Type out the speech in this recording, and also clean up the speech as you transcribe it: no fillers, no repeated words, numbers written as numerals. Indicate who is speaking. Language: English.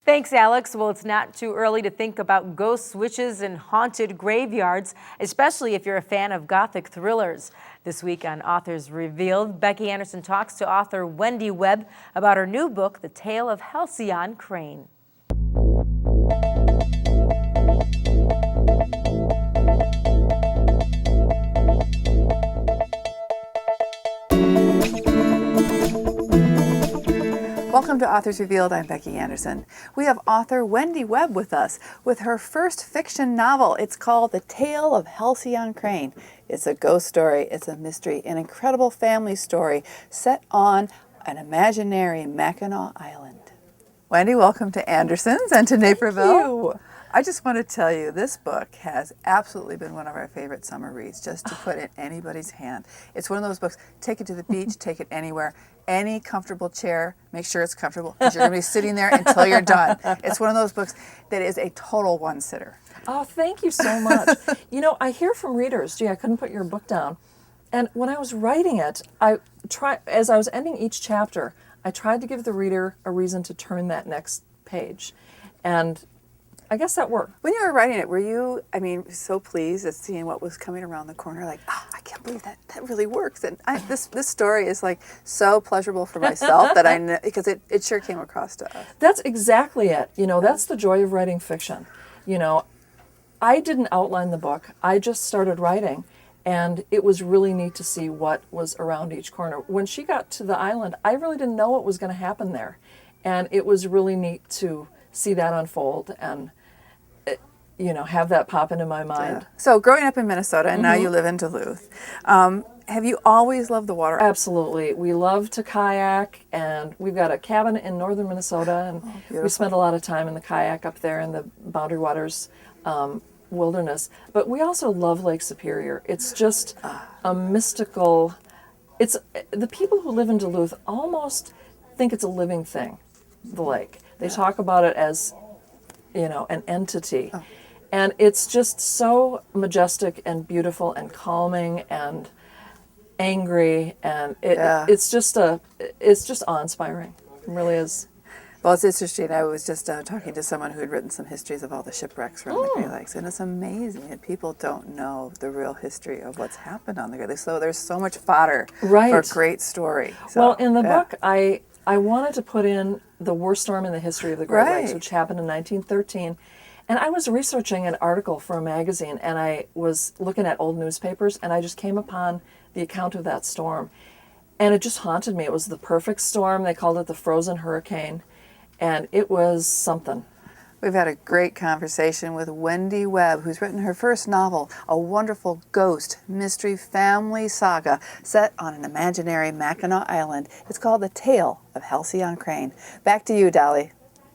Speaker 1: Thanks, Alex. Well, it's not too early to think about ghosts, witches, and haunted graveyards, especially if you're a fan of Gothic thrillers. This week on Authors Revealed, Becky Anderson talks to author Wendy Webb about her new book, The Tale of Halcyon Crane.
Speaker 2: Welcome to Authors Revealed. I'm Becky Anderson. We have author Wendy Webb with us with her first fiction novel. It's called The Tale of Halcyon Crane. It's a ghost story, it's a mystery, an incredible family story set on an imaginary Mackinac Island. Wendy, welcome to Anderson's and to Naperville. I just want to tell you, this book has absolutely been one of our favorite summer reads, just to put in anybody's hand. It's one of those books, take it to the beach, take it anywhere, any comfortable chair, make sure it's comfortable, because you're going to be sitting there until you're done. It's one of those books that is a total one-sitter.
Speaker 3: Oh, thank you so much. You know, I hear from readers, gee, I couldn't put your book down. And when I was writing it, as I was ending each chapter, I tried to give the reader a reason to turn that next page. And I guess that worked.
Speaker 2: When you were writing it, were you, so pleased at seeing what was coming around the corner? Like, I can't believe that really works. And this story is like so pleasurable for myself that I know, because it sure came across to us.
Speaker 3: That's exactly it. You know, that's the joy of writing fiction. You know, I didn't outline the book. I just started writing. And it was really neat to see what was around each corner. When she got to the island, I really didn't know what was going to happen there. And it was really neat to see that unfold and have that pop into my mind.
Speaker 2: Yeah. So growing up in Minnesota, and now you live in Duluth, have you always loved the water?
Speaker 3: Absolutely. We love to kayak, and we've got a cabin in northern Minnesota, and we spend a lot of time in the kayak up there in the Boundary Waters wilderness. But we also love Lake Superior. It's just a mystical, the people who live in Duluth almost think it's a living thing, the lake. They talk about it as, an entity. Oh. And it's just so majestic and beautiful and calming and angry, and it's just awe-inspiring. It really is.
Speaker 2: Well, it's interesting. I was just talking to someone who had written some histories of all the shipwrecks around the Great Lakes, and it's amazing that people don't know the real history of what's happened on the Great Lakes. So there's so much fodder for a great story. So,
Speaker 3: well, in the book, I wanted to put in the worst storm in the history of the Great Lakes, which happened in 1913. And I was researching an article for a magazine, and I was looking at old newspapers, and I just came upon the account of that storm. And it just haunted me. It was the perfect storm. They called it the frozen hurricane. And it was something.
Speaker 2: We've had a great conversation with Wendy Webb, who's written her first novel, a wonderful ghost mystery family saga set on an imaginary Mackinac Island. It's called The Tale of Halcyon Crane. Back to you, Dolly.